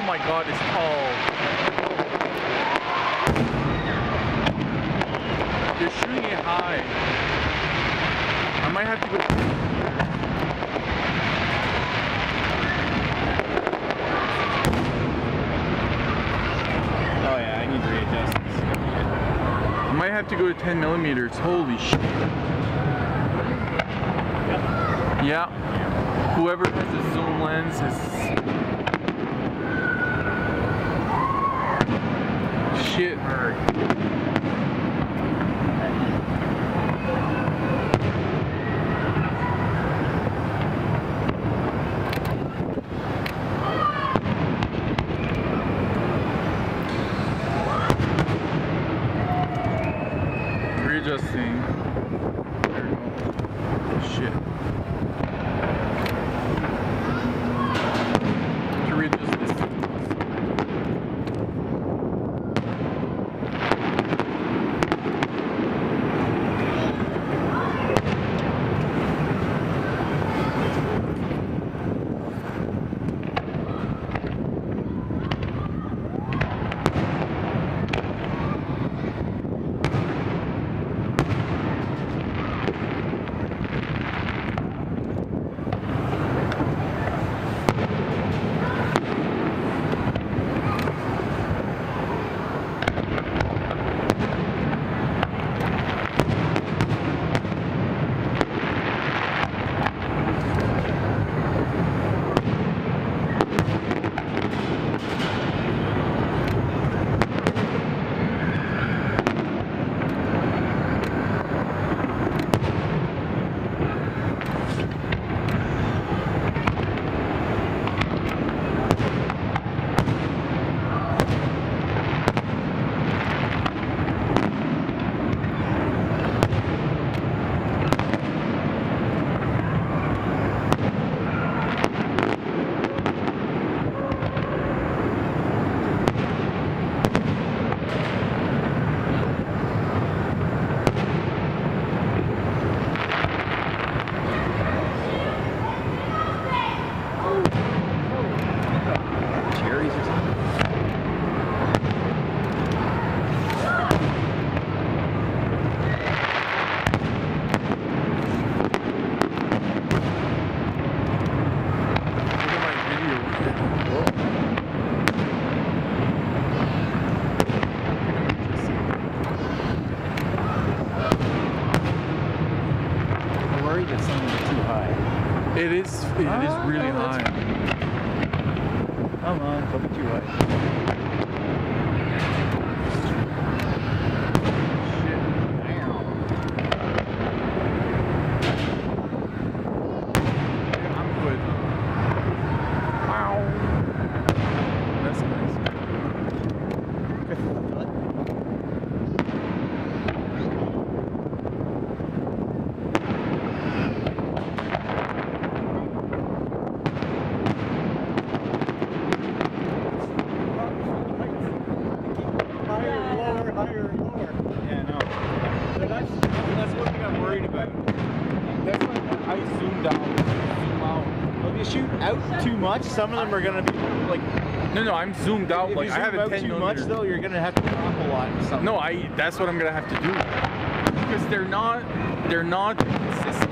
Oh my god, it's tall. They're shooting it high. I might have to go. Oh yeah, I need to readjust this. I might have to go to 10 millimeters. Holy shit. Yeah. Whoever has the zoom lens is. Shit. Readjusting. There we go. Shit. To readjust this. It is really high. Come on, don't be too high. Too much. Some of them are gonna be like. No, I'm zoomed out. If Like you I have zoom a out 10 too millimeter. much though, you're gonna have to drop a lot. Or something. No, that's what I'm gonna have to do because they're not consistent.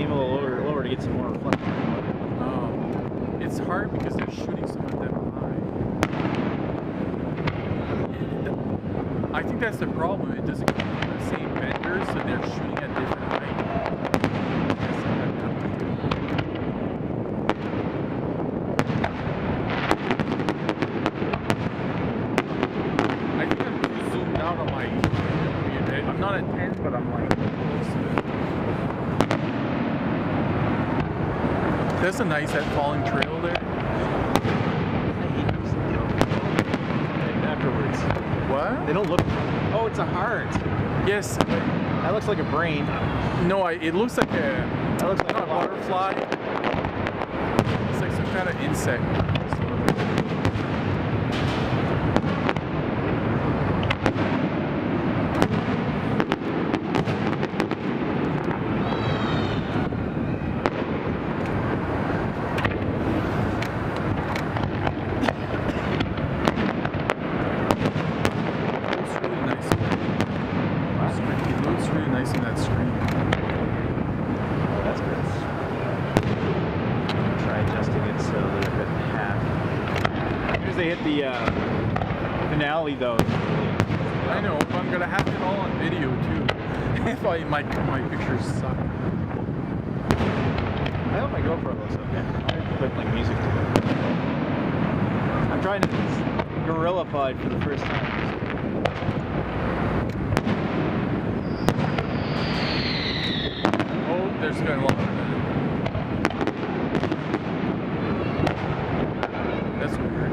Aim a little lower to get some more reflection. Oh, it's hard because they're shooting some of them high. I think that's the problem. It doesn't come from the same vendor, so they're shooting at different height. I think I'm too zoomed out on my. I'm not at 10, but I'm like close to it. That's a nice that falling trail there. Afterwards. What? They don't look. Oh, it's a heart. Yes. That looks like a brain. No, it looks like a. That looks like Not a butterfly. It's like some kind of insect. They hit the finale though. I know, but I'm gonna have it all on video too. If my pictures suck. I hope my GoPro looks okay. I put like music to it. I'm trying to GorillaPod for the first time. Oh, there's going a lot of it. That's weird.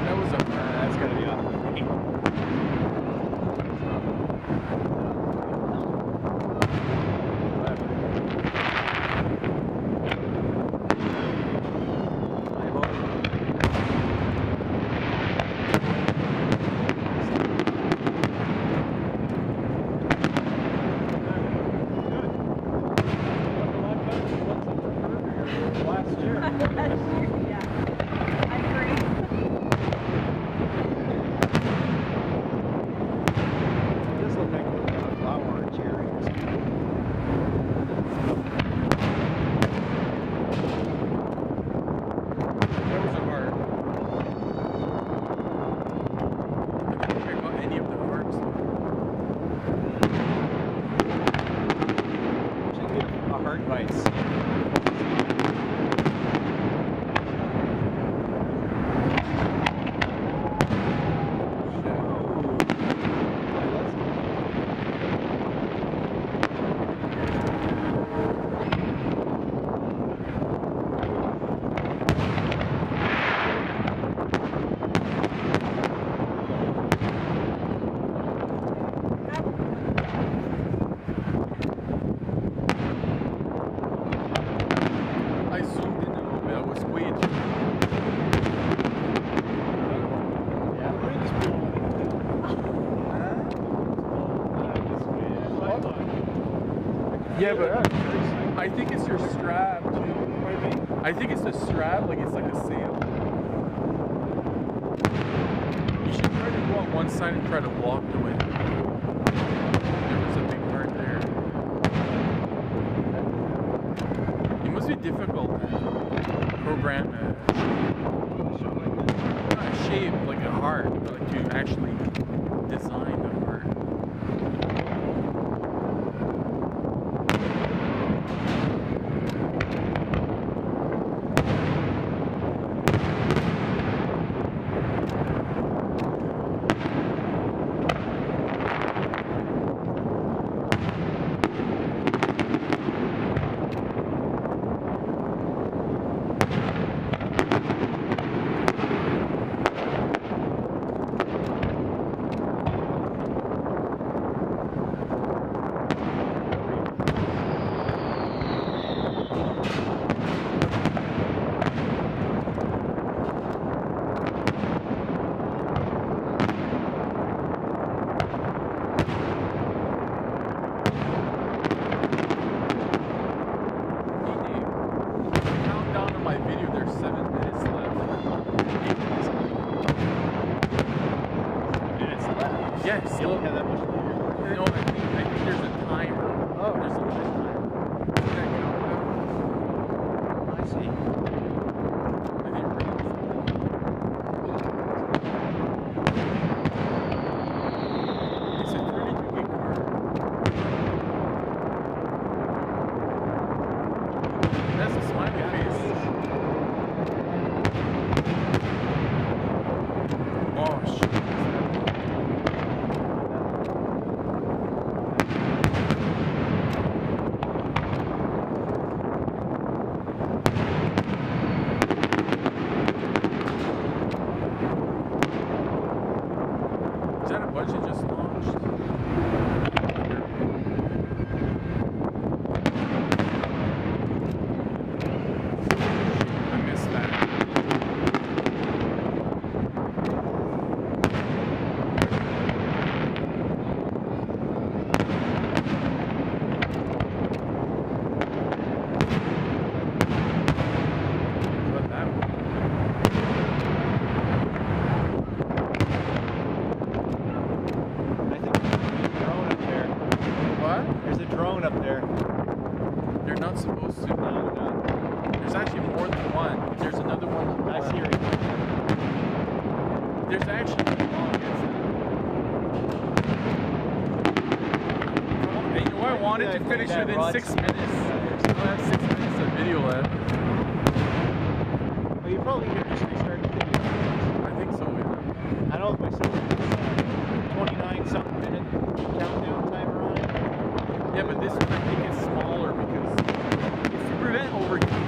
That was a. That's gotta be on. Yeah, but I think it's your strap too. I think it's the strap, like it's like a sail. You should try to go on one side and try to block the wind. There was a big part there. It must be difficult to program not a shape like a heart, but like to actually design the heart. Yes. You don't have that much longer. No, I think there's a timer. Oh. There's a limit timer. See that countdown? I see. I think it rings. It's a 32 gig card. That's a smiley face. Oh shit. Is that a budget just launched? I missed that. What that one? I think there's a drone up there. What? There's a drone up there. You're not supposed to. No. There's actually more than one. There's another one. on the I left. see her. There's actually one. Hey, you know what? I wanted to finish within 6 minutes. I have 6 minutes of video left. Well, you probably could just restart the video. I think so, yeah. I don't know if my system has 29 something minute countdown timer on it. Yeah, but this one I think is smaller because it's to prevent overheating.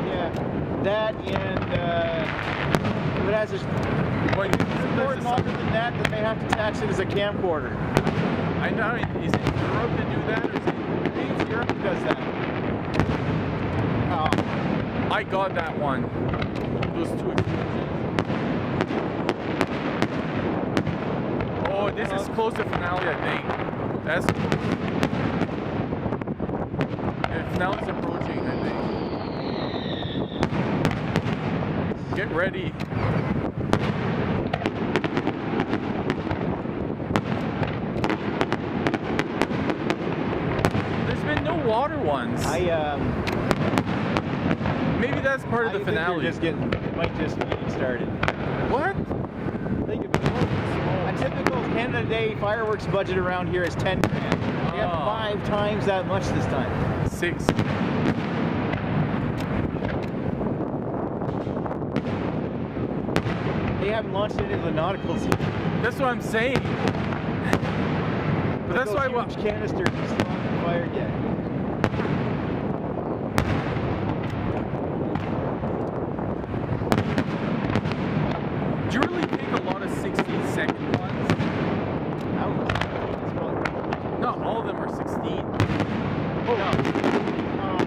Yeah, that and if it has a Well, you support longer than that, then they have to tax it as a camcorder. I know. Is it Europe to do that, or is it? I think it's Europe that does that. I got that one. Those two explosions. Oh, this is close to finale, I think. That's close. Yeah, finale's approaching, I think. Get ready. There's been no water ones. Maybe that's part of the finale. Just might just be getting started. What? Think of it. A typical Canada Day fireworks budget around here is 10 grand. We have 5 times that much this time. 6. They haven't launched any of the nauticals yet. That's what I'm saying. But that's why. Huge canisters still haven't fired yet. Do you really take a lot of 60-second ones? Not all of them are 16. Oh, No. oh,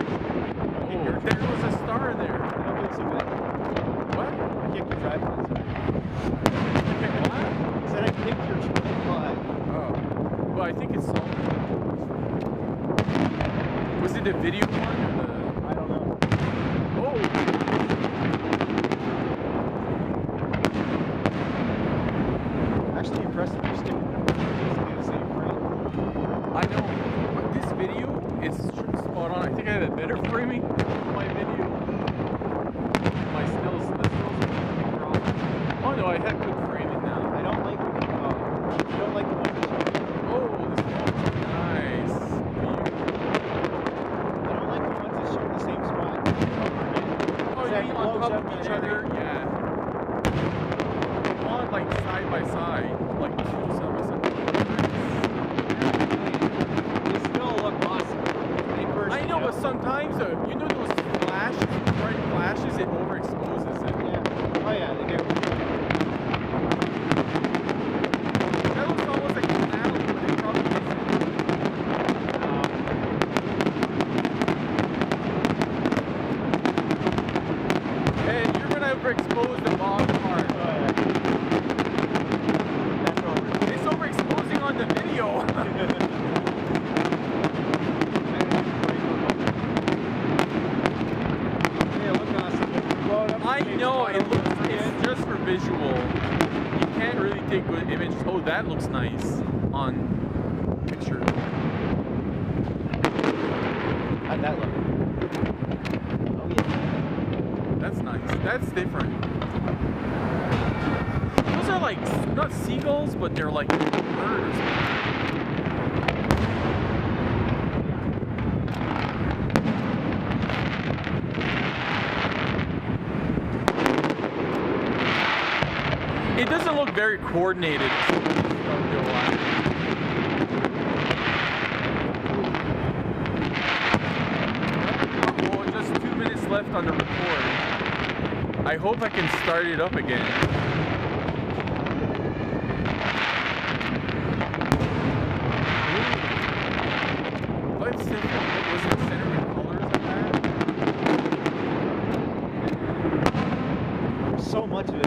there was a star there. I don't think so, man. What? I kicked your tripod. Okay, what? I said I kicked your tripod. Oh. Well, I think it's solid. Was it the video one or the? I don't know. Oh. Actually, you pressed the stick. Basically the same frame. I know. But this video is spot on. I think I had a better framing on my video. My stills, the stills are a problem. Oh no, I had good framing now. I don't like the one that Oh, this one's nice. I don't like the ones that shoot the same spot. Oh, you mean on top of each other? Yeah. I want like side by side, like two side by side. They still look awesome. I know, but sometimes you know those flashes, bright flashes, it overexposes it. Yeah. Oh yeah, they do. That looks almost like a finale, but it probably isn't. And you're gonna overexpose the bottom part. Oh yeah. That's over. It's overexposing on the video. Yeah, look awesome. I know, it's just for visual. You can't really take good images. Oh, that looks nice on picture. How'd that look? Oh yeah. That's nice. That's different. Those are like not seagulls, but they're like birds. It doesn't look very coordinated. Oh, just 2 minutes left on the record. I hope I can start it up again. Let's see. Was it center with colors in that? So much of it.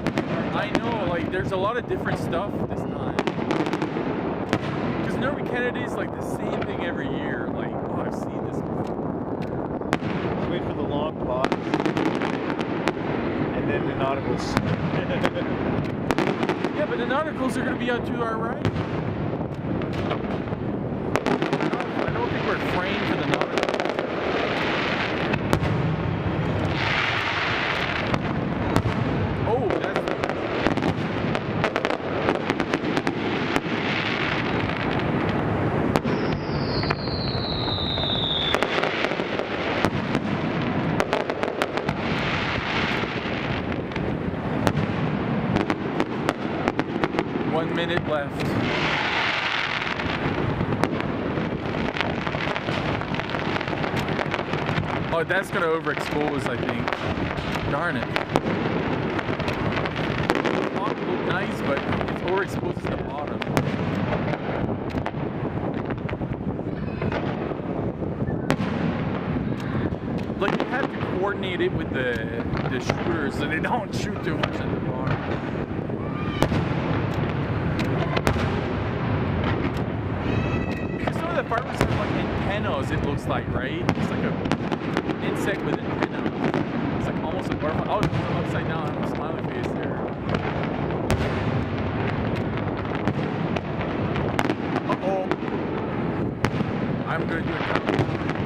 I know, like, there's a lot of different stuff this time. Because Nervy Kennedy's like the same thing every year. Like, oh, I've seen this before. Let's wait for the long pause. And then the nauticals. Yeah, but the nauticals are going to be out to our right. I don't think we're framed for the nauticals. Oh, that's... 1 minute left. Oh, that's gonna overexpose, I think. Darn it. The top look nice, but it's overexposed to the bottom. Like, you have to coordinate it with the shooters so they don't shoot too much at the bottom. The farmers have like antennas, it looks like, right? It's like an insect with antennas. It's like almost a butterfly. Oh, it's upside down. I have a smiley face there. Uh-oh. I'm gonna do a count.